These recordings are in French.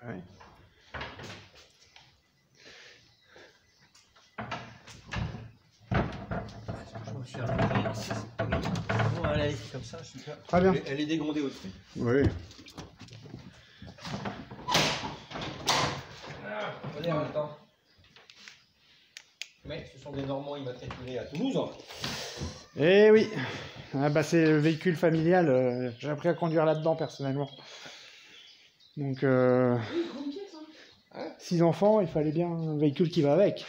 Ouais. Bon, elle est comme ça, super. Très bien. Elle est dégondée au-dessus. Oui. Regardez en même temps. Mais ce sont des Normands immatriculés à Toulouse. Eh oui. Ah bah c'est le véhicule familial. J'ai appris à conduire là-dedans personnellement. Donc, 6 enfants, il fallait bien un véhicule qui va avec.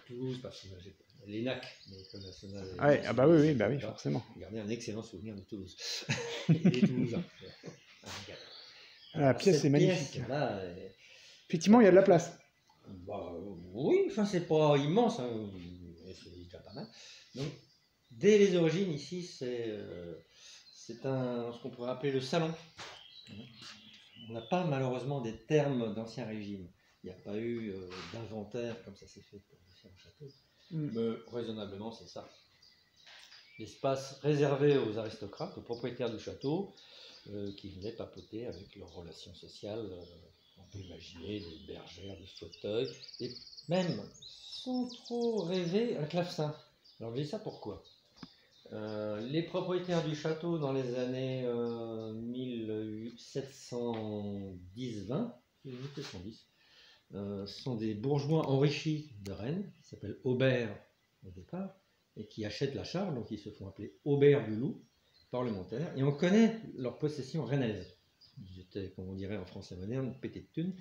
Toulouse, parce que j'ai l'ENAC, l'École nationale. Ouais, ah bah oui, bah oui, forcément. J'ai gardé un excellent souvenir de Toulouse. Et des Toulousains. La pièce est magnifique. Là, Effectivement, il y a de la place. bah, oui, enfin c'est pas immense, hein, mais c'est déjà pas mal. Donc, dès les origines, ici, c'est ce qu'on pourrait appeler le salon. On n'a pas malheureusement des termes d'Ancien Régime. Il n'y a pas eu d'inventaire comme ça s'est fait pour différents châteaux. Mais raisonnablement, c'est ça. L'espace réservé aux aristocrates, aux propriétaires du château, qui venaient papoter avec leurs relations sociales. On peut imaginer des bergères, des fauteuils, et même, sans trop rêver, un clavecin. Alors, je dis ça pourquoi? Les propriétaires du château dans les années 1710-20, 1710, sont des bourgeois enrichis de Rennes, qui s'appellent Aubert au départ, et qui achètent la Charge, donc ils se font appeler Aubert du Loup, parlementaires, et on connaît leur possession rennaise. Ils étaient, comme on dirait en français moderne, pétés de thunes.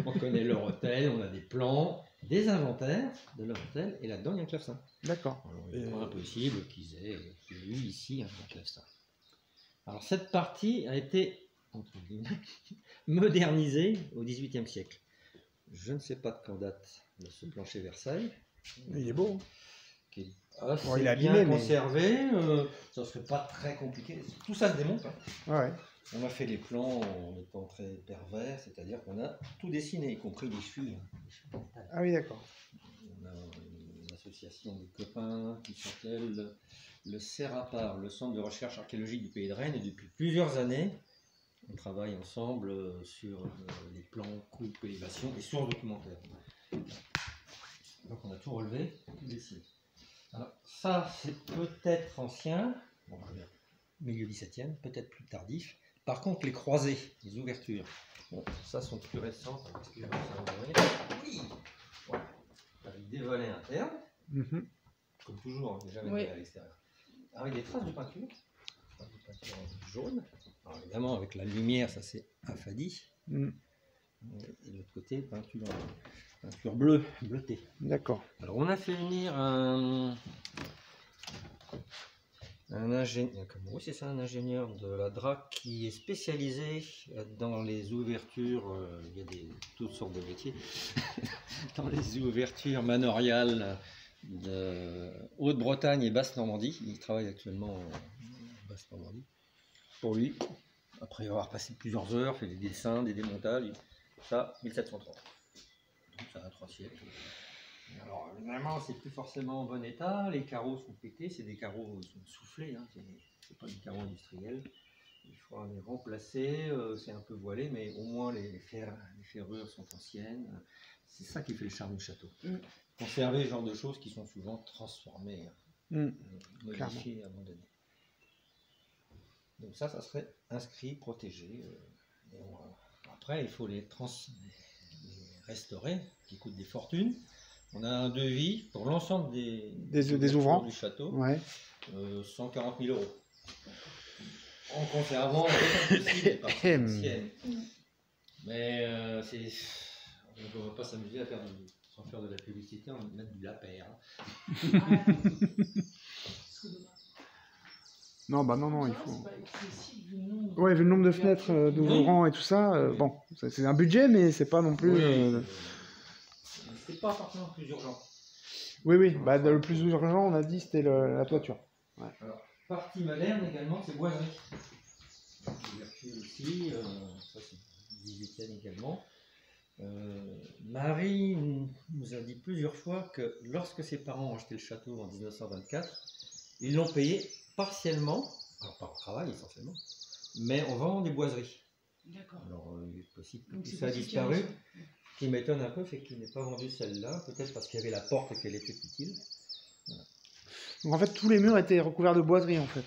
On connaît leur hôtel, on a des plans, des inventaires de leur hôtel, et là-dedans il y a un clavecin. D'accord. Alors, il n'est pas impossible qu'ils aient eu ici un clavecin. Alors cette partie a été, entre guillemets, modernisée au XVIIIe siècle. Je ne sais pas de quand date ce plancher Versailles. Il est beau. Qui est assez Bon, il est bien abîmé, conservé. Ça ne serait pas très compliqué. Tout ça se démonte. Hein. Ouais. On a fait les plans en étant très pervers, c'est-à-dire qu'on a tout dessiné, y compris les chevilles. Ah oui, d'accord. On a une association de copains qui s'appelle le CERAPAR, le Centre de recherche archéologique du Pays de Rennes, et depuis plusieurs années, on travaille ensemble sur les plans, coupes, élévations et sources documentaires. Donc on a tout relevé, tout dessiné. Alors ça, c'est peut-être ancien, bon, milieu 17e, peut-être plus tardif. Par contre, les croisées, les ouvertures, bon, ça sont plus récentes. Oui, voilà. Avec des volets internes, comme toujours, hein, jamais oui. À l'extérieur. Avec des traces de peinture jaune. Alors évidemment, avec la lumière, ça c'est affadi. Et de l'autre côté, peinture bleue, bleutée. D'accord. Alors on a fait venir un ingénieur, oui, c'est ça, un ingénieur de la DRAC qui est spécialisé dans les ouvertures, il y a toutes sortes de métiers, dans les ouvertures manoriales de Haute-Bretagne et Basse-Normandie. Il travaille actuellement en Basse-Normandie. Pour lui, après avoir passé plusieurs heures, fait des dessins, des démontages, ça, 1730. Donc ça a 3 siècles. Alors évidemment, c'est plus forcément en bon état, les carreaux sont pétés, c'est des carreaux sont soufflés, hein, c'est pas des carreaux industriels. Il faudra les remplacer, c'est un peu voilé, mais au moins les ferrures sont anciennes. C'est ça qui fait le charme du château. Conserver ce genre de choses qui sont souvent transformées, modifiées, abandonnées. Donc ça serait inscrit, protégé. Après, il faut les restaurer, qui coûtent des fortunes. On a un devis pour l'ensemble des ouvrants du château, 140 000 €. En conservant les parties anciennes. Mais on ne va pas s'amuser à faire sans faire de la publicité, on va mettre du lapin. Non, bah non, il faut. Ouais, vu le nombre de fenêtres d'ouvrants et tout ça, bon, c'est un budget, mais c'est pas non plus. Oui, c'est pas forcément le plus urgent. Oui, bah le plus urgent, on a dit, c'était la toiture. Ouais. Alors, partie moderne également, c'est boiserie. L'ouverture ici, ça c'est 18e également. Marie nous a dit plusieurs fois que lorsque ses parents ont acheté le château en 1924, ils l'ont payé partiellement, alors par le travail essentiellement, mais en vendant des boiseries. D'accord. Alors, il est possible que Donc, tout c'est ça a possible qu'il y ait disparu. un- Ce qui m'étonne un peu, c'est qu'il n'ait pas vendu celle-là, peut-être parce qu'il y avait la porte et qu'elle était utile. Donc en fait, tous les murs étaient recouverts de boiseries en fait.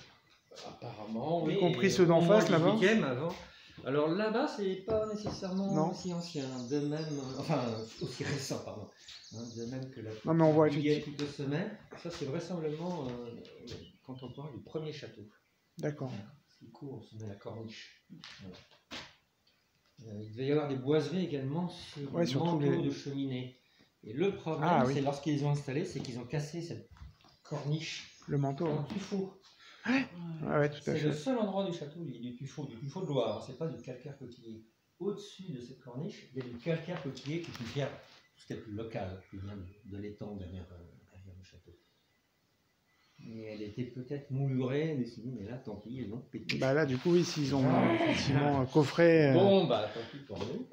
Apparemment, Y oui. compris et ceux d'en au moins face, là-bas. 18e avant. Alors là-bas, c'est pas nécessairement Non. aussi ancien, de même, enfin aussi récent, pardon. De même que la Non, mais on voit Juliette ou de Semai, ça c'est vraisemblablement contemporain du premier château. D'accord. Ce qui court, on se met la corniche. Voilà. Il devait y avoir des boiseries également sur Ouais, le sur tous manteau les- de cheminée. Et le problème, Ah, oui. c'est lorsqu'ils ont installé, c'est qu'ils ont cassé cette corniche Le manteau. en hein. tuffeau. Ouais. Ouais, tout à C'est le fait. seul endroit du château où il y a du tuffeau de Loire, c'est pas du calcaire côtier. Au-dessus de cette corniche, il y a du calcaire côtier qui est une pierre, ce qui est plus local, qui vient de l'étang derrière le château. Et elle était peut-être moulurée, mais sinon, mais là, tant pis, ils l'ont pété. Bah là, du coup, oui, s'ils ont effectivement un coffret. Bon, bah tant pis pour nous.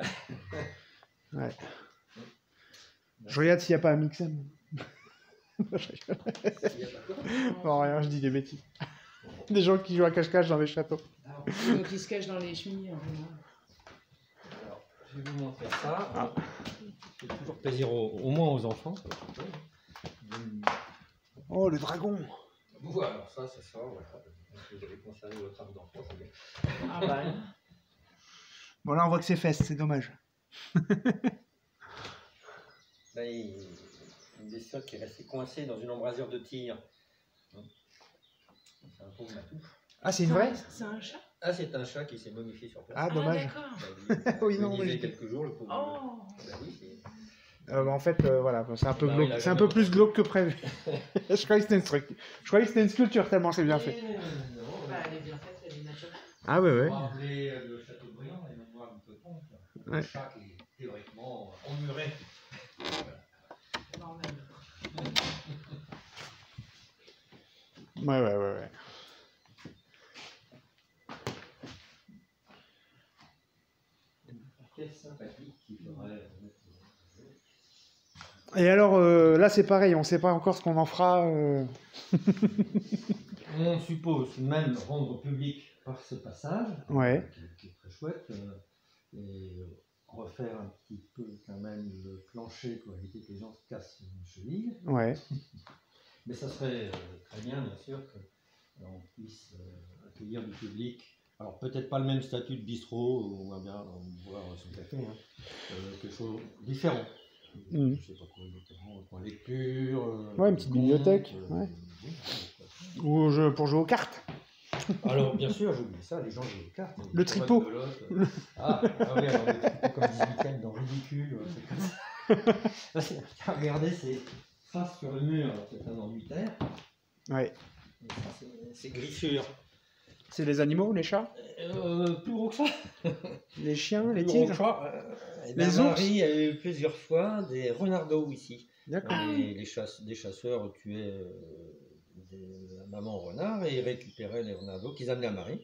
Ouais. Je regarde s'il n'y a pas un mixem. Il y a pas quoi. Non, rien, je dis des bêtises. Des gens qui jouent à cache-cache dans les châteaux. Donc ils se cachent dans les cheminées en général. Alors, je vais vous montrer ça. Ah. Ça fait toujours plaisir au moins aux enfants. Oh, le dragon. Bon, alors ça sort, voilà. Vous avez conservé votre âme d'enfant, c'est bien. Ah bah. Bon, là, on voit que c'est fest, c'est dommage. Là, il une bestiole qui est restée coincée dans une embrasure de tir. C'est un pauvre matou. Ah, c'est une vraie C'est un chat. Ah, c'est un chat qui s'est momifié sur place. Ah, dommage. D'accord. Oui, Il non, mais disait j'étais- quelques jours, le pauvre. Oh. Bah oui, c'est... En fait, voilà, c'est un peu Bah, glauque. il a C'est un jamais peu plus entendu. glauque que prévu. Je croyais que c'était une structure. Je croyais que c'était une sculpture tellement c'est bien fait. Non, Bah, elle est bien faite, elle est naturelle. Ah ouais, on ouais. va appeler le château de Briand et on voit un peu con. Ouais. Un chat qui est théoriquement emmuré. Normal. Ouais. Quelle sympathie qu'il faudrait mettre. Et alors, là, c'est pareil, on sait pas encore ce qu'on en fera. On suppose même rendre public par ce passage, Ouais. qui est très chouette, et refaire un petit peu quand même le plancher pour éviter que les gens se cassent une cheville. Ouais. Mais ça serait très bien sûr qu'on puisse accueillir du public. Alors peut-être pas le même statut de bistrot où on va bien boire son café, hein. Quelque chose de différent. Mhm. Je sais pas quoi exactement, pour lecture. Ouais, une petite bibliothèque, ouais. Oui. Ou pour jouer aux cartes. Alors, bien sûr, j'ai oublié ça, les gens jouent aux cartes. Le tripot. Ah oui, alors le tripot comme 18e dans Ridicule, c'est comme ça. Regardez, c'est trace sur le mur, alors c'est un enduitaire. Ouais. Et ça, c'est griffure. C'est les animaux, les chats, Plus gros que ça. les chiens, les Plus gros que tigres. ça. Les Les ours. Marie a eu plusieurs fois des renardeaux ici. D'accord. Des chasseurs tuaient des mamans renards et ils récupéraient les renardeaux qu'ils amenaient à Marie.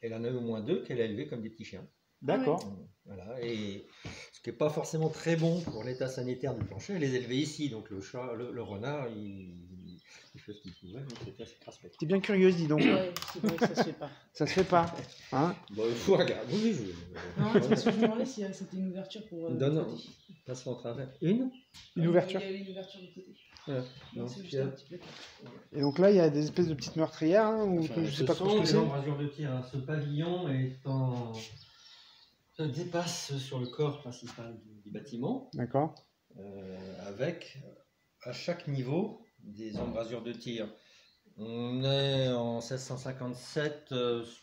Elle en a eu au moins 2 qu'elle a élevés comme des petits chiens. D'accord. Voilà. Et ce qui n'est pas forcément très bon pour l'état sanitaire du plancher, elle les élevait ici. Donc le chat, le renard, il fait ce qu'il pouvait. Donc c'était assez crasse-pète. T'es bien curieuse, dis donc. Ouais, c'est vrai que ça se fait pas. Ça se fait pas. Hein? Bon, il faut regarder. Oui, Non, c'est parce que je me demandais si c'était une ouverture pour. Non, non. côté. Passons au travers. Une Une ouverture. Il y avait une ouverture du côté. Ouais. Non, Non, c'est juste il y a- un petit peu. Et donc là, il y a des espèces de petites meurtrières, hein, ou Enfin, je sais ce pas trop sont ce que des c'est. embrasures de tir. Hein. Ce pavillon se dépasse sur le corps principal du bâtiment, D'accord. avec à chaque niveau des embrasures de tir. On est en 1657,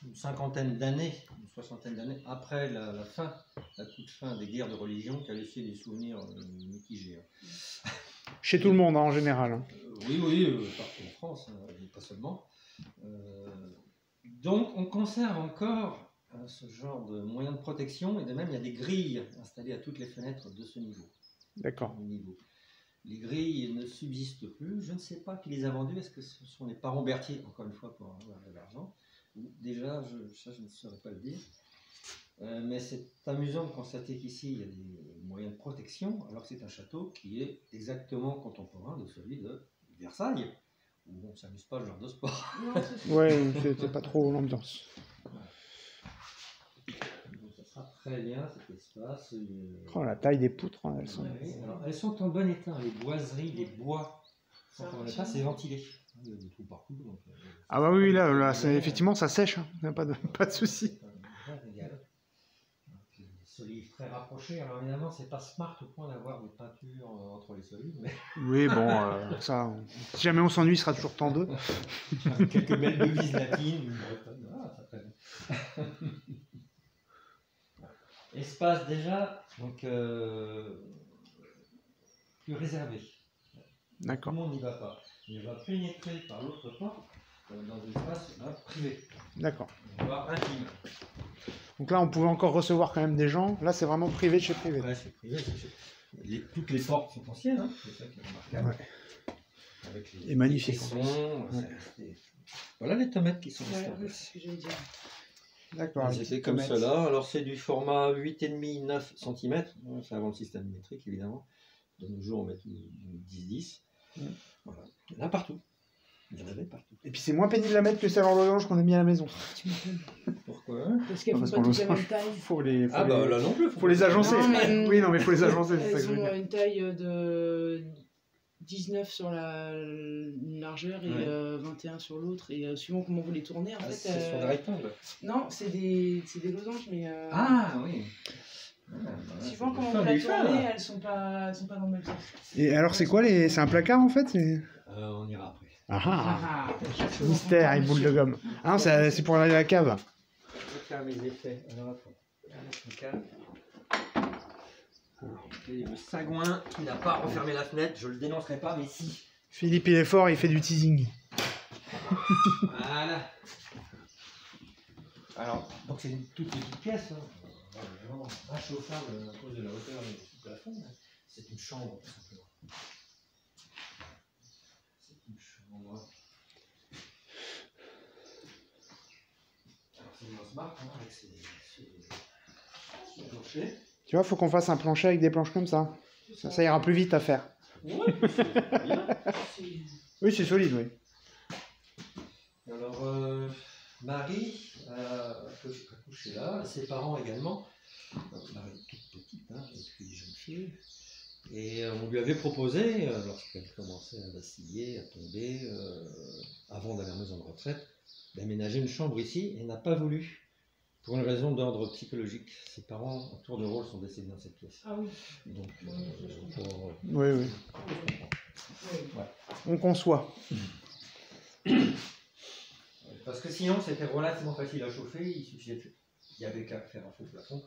une cinquantaine d'années, une soixantaine d'années après la toute fin des guerres de religion qui a laissé des souvenirs mitigés. Hein. Chez tout le monde, hein, en général. Hein. Oui, partout en France, et pas seulement. Donc on conserve encore ce genre de moyens de protection, et de même il y a des grilles installées à toutes les fenêtres de ce niveau. D'accord. Les grilles ne subsistent plus. Je ne sais pas qui les a vendues. Est-ce que ce sont les parents Berthier, encore une fois, pour avoir de l'argent? Déjà, je ne saurais pas le dire. Mais c'est amusant de constater qu'ici, il y a des moyens de protection, alors que c'est un château qui est exactement contemporain de celui de Versailles, où on ne s'amuse pas ce genre de sport. Non, c'est Ouais, c'est pas trop l'ambiance. Donc, ça sera très bien cet espace. Oh, la taille des poutres, hein, elles sont... Oui, alors, elles sont en bon état. Les boiseries, les bois sont en bon état. C'est ventilé. Il y a des trous partout. Donc, Ah bah oui, là effectivement, ça sèche. Hein. Y a pas de souci. Des solives très rapprochés. Alors évidemment, c'est pas smart au point d'avoir des peintures entre les solives, mais Oui, bon, ça... Si jamais on s'ennuie, il sera toujours temps d'eux. quelques belles devises latines. Une bretonne. Ah, ça très bien. Espace déjà, donc plus réservé. Tout D'accord. le monde n'y va pas. Il va pénétrer par l'autre porte dans un espace privé, D'accord. voire intime. Donc là, on pouvait encore recevoir quand même des gens. Là, c'est vraiment privé de chez privé. Ouais, c'est privé. Toutes les portes sont anciennes, hein, c'est ça qui est remarquable. Ouais. Avec Et magnifique. les caissons, voilà les tomates qui sont Ouais, restées. oui, c'est ce que j'allais dire. D'accord. les C'était petites comme tomates. cela. Alors c'est du format 8,5-9 cm. C'est avant le système métrique évidemment. De nos jours on met 10-10. Voilà. Il y en a partout. Il y en avait partout. Et puis c'est moins pénible à mettre que celle en losange qu'on a mis à la maison. Tu m'étonnes. Pourquoi? Parce qu'elles Non, font parce pas qu'en toutes la losange, même taille. faut les Là non plus. faut les agencer. Non, mais- Oui, non, mais faut les agencer, c'est ça que Elles je veux ont dire. une taille de 19 sur la largeur et Ouais. 21 sur l'autre. Et suivant comment vous les tournez, en fait. C'est sur des rectangles. Non, c'est des losanges, mais Ah oui. suivant comment vous la tournez, elles sont pas dans le même sens. Et alors, c'est quoi les... C'est un placard en fait On ira après. Ah ah. Ah, Mystère et boule de gomme. Ah non, c'est pour aller à la cave. Je vais faire mes effets. Alors attends. Je me calme. Et le sagouin qui n'a pas refermé la fenêtre, je le dénoncerai pas, mais si. Philippe, il est fort, il fait du teasing. Voilà. Alors, donc c'est une toute petite pièce, hein. Vraiment inchauffable à cause de la hauteur du plafond. C'est une chambre, tout simplement. C'est une chambre. Alors c'est une smart, hein, avec ses planchers. Tu vois, faut qu'on fasse un plancher avec des planches comme ça. Ça ira plus vite à faire. Ouais, c'est bien. Oui, c'est solide, oui. Alors, Marie a couché là, ses parents également. Marie est toute petite, hein, et puis jeune fille. Et on lui avait proposé, lorsqu'elle commençait à vaciller, à tomber, avant d'aller en maison de retraite, d'aménager une chambre ici, et elle n'a pas voulu. Pour une raison d'ordre psychologique. Ses parents, en tour de rôle, sont décédés dans cette pièce. Ah oui. Donc, Oui, oui. Ouais. On conçoit. Parce que sinon, c'était relativement facile à chauffer. Il y avait qu'à faire un faux plafond,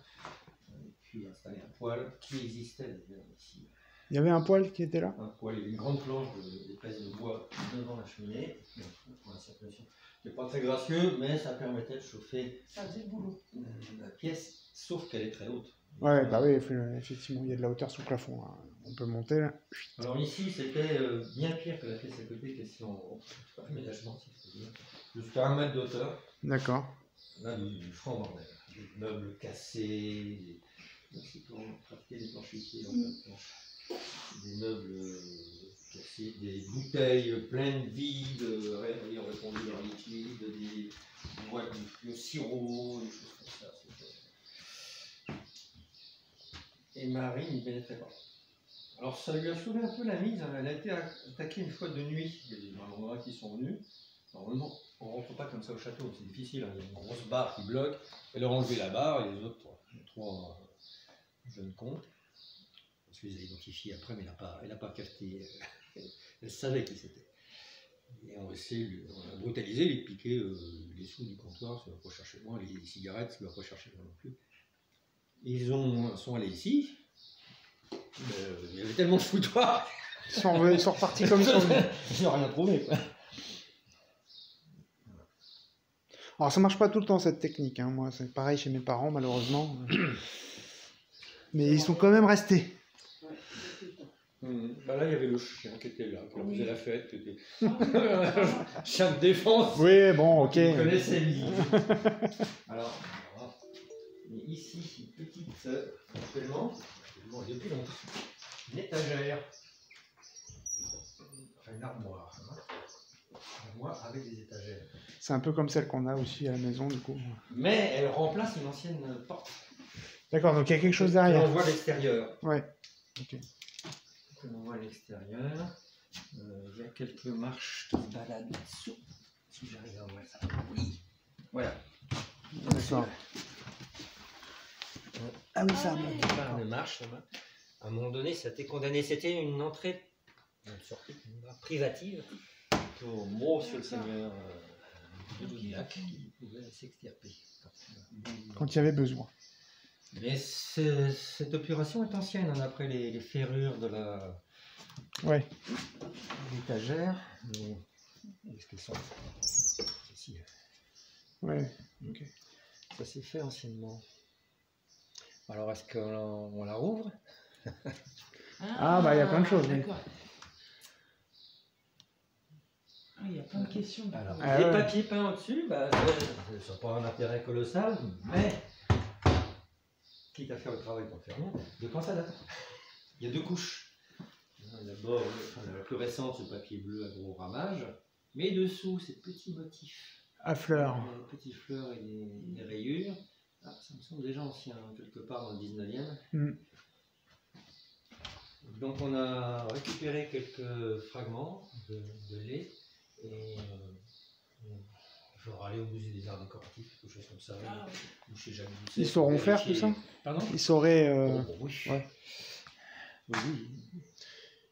et puis installer un poêle qui existait d'ailleurs ici. Il y avait un poêle qui était là. Un poêle, une grande planche d'épaisse de bois devant la cheminée. Pour la circulation. C'est pas très gracieux, mais ça permettait de chauffer Ça faisait le boulot. la pièce, sauf qu'elle est très haute. Ouais, bah oui, effectivement, il y a de la hauteur sous le plafond. Hein. On peut monter là. Alors ici, c'était bien pire que la pièce à côté, question aménagement, si je peux dire. Jusqu'à 1 mètre de hauteur. D'accord. Là, du franc bordel. Des meubles cassés, c'est pour pratiquer des planchiers en plein de planches. Des meubles cassés, des bouteilles pleines vides, ayant répondu leur liquide, des boîtes de sirop, des choses comme ça. Et Marie n'y pénétrait pas. Alors ça lui a sauvé un peu la mise, hein. Elle a été attaquée une fois de nuit. Il y a des endroits qui sont venus. Normalement, on ne rentre pas comme ça au château, c'est difficile, hein. Il y a une grosse barre qui bloque. Elle a enlevé la barre et les autres, les 3 jeunes cons, parce qu'ils les a identifiés après, mais elle n'a pas capté, elle savait qui c'était. Et on a brutalisé, les piqué les sous du comptoir, ça ne va pas chercher loin, les cigarettes, ça ne va pas chercher loin non plus. Ils sont allés ici, il y avait tellement de foutoirs. Ils sont repartis comme ça. Ils n'ont rien trouvé, quoi. Alors ça marche pas tout le temps cette technique. Hein. Moi, c'est pareil chez mes parents, malheureusement. Mais ils sont quand même restés. Bah là, il y avait le chien qui était là, qui leur faisait la fête, qui était chien de défense. Oui, bon, ok. Qui connaissait lui. Alors, mais ici, une petite, actuellement, depuis longtemps, une étagère, enfin une armoire, hein. Une armoire avec des étagères. C'est un peu comme celle qu'on a aussi à la maison, du coup. Mais elle remplace une ancienne porte. D'accord, donc il y a quelque chose On derrière. voit l'extérieur. Ouais. Ok. On voit l'extérieur. Il y a quelques marches qui se baladent là-dessous. Si j'arrive à voir ça. Oui. Voilà. D'accord. Ah oui, ça monte. Barre de marche. Là-bas. À un moment donné, ça a été condamné. C'était une entrée, une sortie privative pour Monsieur le Seigneur de Doudelac qui pouvait s'extirper. Quand il y avait besoin. Mais cette opération est ancienne, hein, après les ferrures de la Ouais. l'étagère. Mais où est-ce qu'elles sont? Ici. Ouais. Ok. Ça s'est fait anciennement. Alors est-ce qu'on la rouvre? Ah, bah, il y a plein de choses, oui. D'accord. Ah, il y a plein de questions. Alors, Ah, les ouais. papiers peints au-dessus, bah, ça n'a pas un intérêt colossal, mais quitte à faire le travail pour faire rien, de quand ça date? Il y a deux couches. D'abord, la plus récente, ce papier bleu à gros ramage, mais dessous, ces petits motifs. À fleurs. Des petites fleurs et des rayures. Ah, ça me semble déjà ancien, hein, quelque part dans le 19e. Mm. Donc on a récupéré quelques fragments de lait et je vais aller au musée des arts décoratifs, quelque chose comme ça. Ah, Ou chez Jacques Doucet, Ils sauront pour faire vérifier. tout ça? Pardon? Ils sauraient. Oh, oui. Ouais. Oui.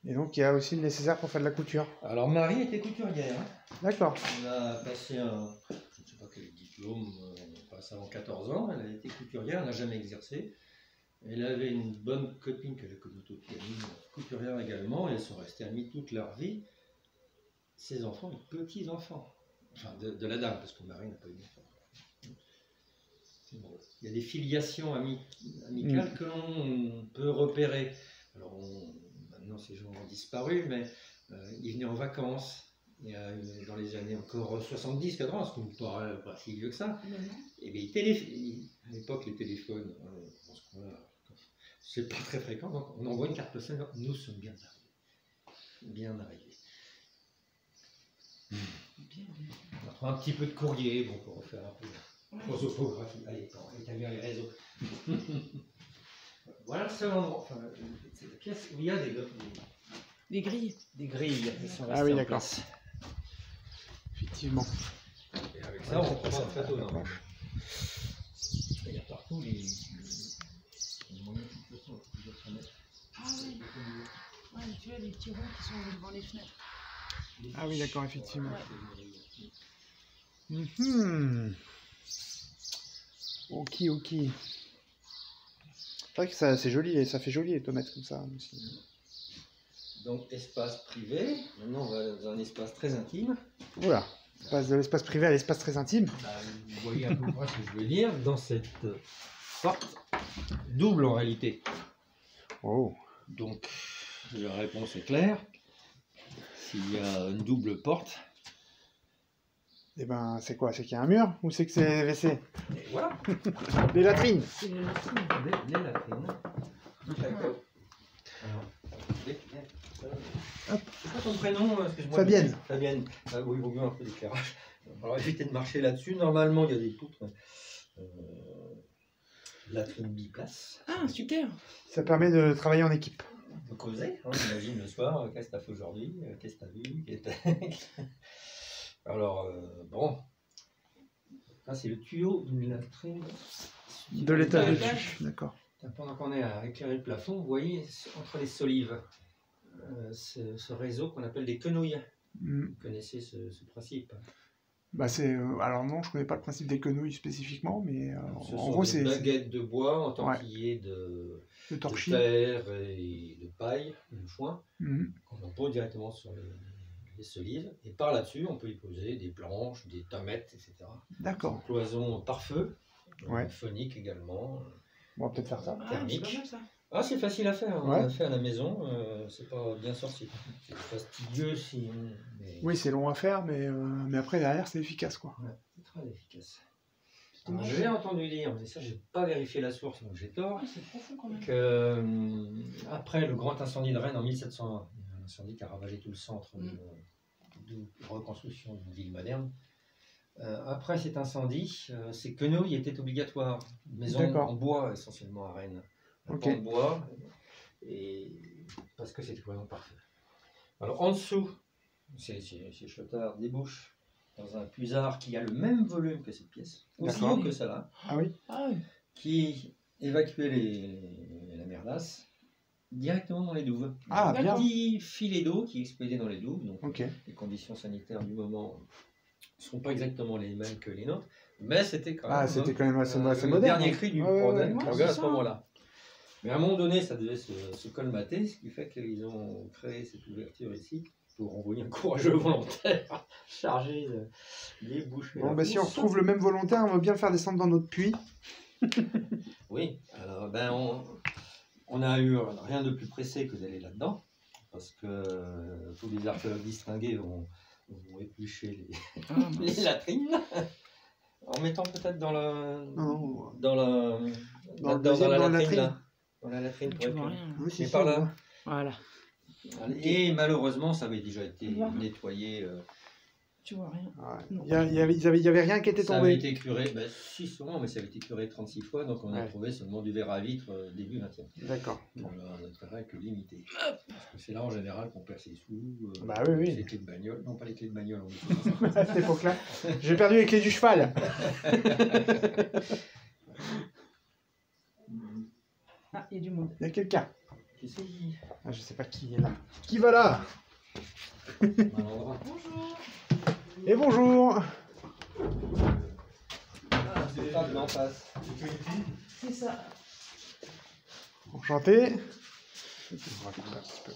Et donc il y a aussi le nécessaire pour faire de la couture. Alors Marie était couturière. Hein. D'accord. Elle a passé un, je ne sais pas quel diplôme, passe avant 14 ans, elle a été couturière, elle n'a jamais exercé. Elle avait une bonne copine qu'elle a connue toute la vie, couturière également, et elles sont restées amies toute leur vie. Ses enfants et petits-enfants. Enfin, de la dame, parce que Marie n'a pas eu d'enfant. C'est drôle. Il y a des filiations amicales que l'on peut repérer. Alors, maintenant, ces gens ont disparu, mais ils venaient en vacances. Dans les années encore 70-80, ce qui me paraît pas si vieux que ça. Et bien, à l'époque, les téléphones, c'est pas très fréquent, donc on envoie une carte postale. Nous sommes bien arrivés. Bien arrivés. On prend un petit peu de courrier, bon, pour refaire un peu de prosopographie. Allez, on établir les réseaux. Voilà le seul endroit, enfin, c'est la pièce où il y a des grilles. des grilles qui sont Ah oui, restées en d'accord. place. Effectivement. Et avec ça, on prend un plateau dans le il y a partout les moyens de toute façon, Ah oui. Ouais, tu vois les petits ronds qui sont devant les fenêtres. Ah oui, d'accord, effectivement. Ouais. Mhm. Ok, ok. C'est vrai que ça, c'est joli, et ça fait joli les tomates comme ça aussi. Donc espace privé, maintenant on va dans un espace très intime. Voilà. On passe de l'espace privé à l'espace très intime. Vous voyez à peu près ce que je veux dire dans cette porte double en réalité. Oh. Donc la réponse est claire. S'il y a une double porte, Et ben, c'est quoi? C'est qu'il y a un mur ou c'est que c'est WC? et voilà, Les latrines. C'est les latrines. les latrines. D'accord. Alors, c'est quoi ton prénom? Excuse-moi. Fabienne. Fabienne. Oui, il vaut mieux un peu d'éclairage. Alors évitez de marcher là-dessus. Normalement, il y a des poutres. Latrine biplace. Ah, super. Ça permet de travailler en équipe. On peut causer, hein, imagine le soir, qu'est-ce que tu as fait aujourd'hui, qu'est-ce que tu as vu, Alors, bon, ça c'est le tuyau d'une latrine. De l'état de L'étage. dessus. D'accord. Pendant qu'on est à éclairer le plafond, vous voyez, entre les solives, ce réseau qu'on appelle des quenouilles. Mm. Vous connaissez ce principe? Bah c'est alors non, je connais pas le principe des quenouilles spécifiquement, mais Ce en sont gros des c'est baguettes de bois entaillées de torchis. terre et de paille, de foin, Mm. qu'on pose directement sur les solives. Et par là-dessus, on peut y poser des planches, des tomates, etc. D'accord. Cloison par feu, Ouais. phonique également. On va peut-être faire ça. Ah, Thermique. c'est pas mal ça. Ah, c'est facile à faire, on Ouais. l'a fait à la maison, c'est pas bien sorti. C'est fastidieux si mais Oui, c'est long à faire, mais après derrière c'est efficace quoi. ouais, c'est très efficace. dommage. Alors, j'ai entendu dire, mais ça j'ai pas vérifié la source, donc j'ai tort, Ah, c'est profond quand même. que après le grand incendie de Rennes en 1701, il y a un incendie qui a ravagé tout le centre de reconstruction d'une ville moderne, Après cet incendie, ces quenouilles étaient obligatoires. Une maison D'accord. en bois essentiellement à Rennes. Un Ok. pan de bois, et parce que c'était vraiment parfait. Alors en dessous, ces chautards débouchent dans un puisard qui a le même volume que cette pièce, aussi D'accord. haut que celle-là, Ah oui. Ah oui. qui évacuait la merdasse directement dans les douves. Ah, Un bien. petit filet d'eau qui expédiait dans les douves. Donc Ok. les conditions sanitaires du moment ne sont pas exactement les mêmes que les nôtres, mais c'était quand même, Ah, c'était quand même assez le moderne. dernier hein. cri du Ouais, ouais, bordel ouais. qu'on Ouais, avait à c'est ce ça. moment-là. Mais à un moment donné, ça devait se colmater, ce qui fait qu'ils ont créé cette ouverture ici pour envoyer un courageux volontaire chargé de les boucher. Bon, bah, si on retrouve le même volontaire, on va bien le faire descendre dans notre puits. Oui, alors on a eu rien de plus pressé que d'aller là-dedans, parce que tous les archéologues distingués vont éplucher Ah, les mince. latrines, en mettant peut-être dans la Non, dans la Dans le là-dedans, deuxième, dans la latrine, latrine. là. Dans la latrine pour Tu vois éclairer. rien. oui, si, Mais si, par on là. voit. Voilà. Et malheureusement, ça avait déjà été Voilà. nettoyé. Tu vois rien. Ouais. Non. Il y avait rien qui était Ça avait tombé. été curé, ben, si sûrement, mais ça avait été curé 36 fois, donc on a Ouais. trouvé seulement du verre à vitre début 20e. D'accord. Donc un intérêt que limité. Parce que c'est là en général qu'on perd ses sous. Bah oui, oui. Les clés de bagnole. Non, pas les clés de bagnole. À cette époque-là, j'ai perdu les clés du cheval. Ah, il y a du monde. Il y a quelqu'un. Qui c'est Ah, je sais pas qui est là. Qui va là? Malandrin. Bonjour. Et bonjour. Ah, c'est pas d'en face. C'est ça. Enchanté. Je vais vous raconter un petit peu.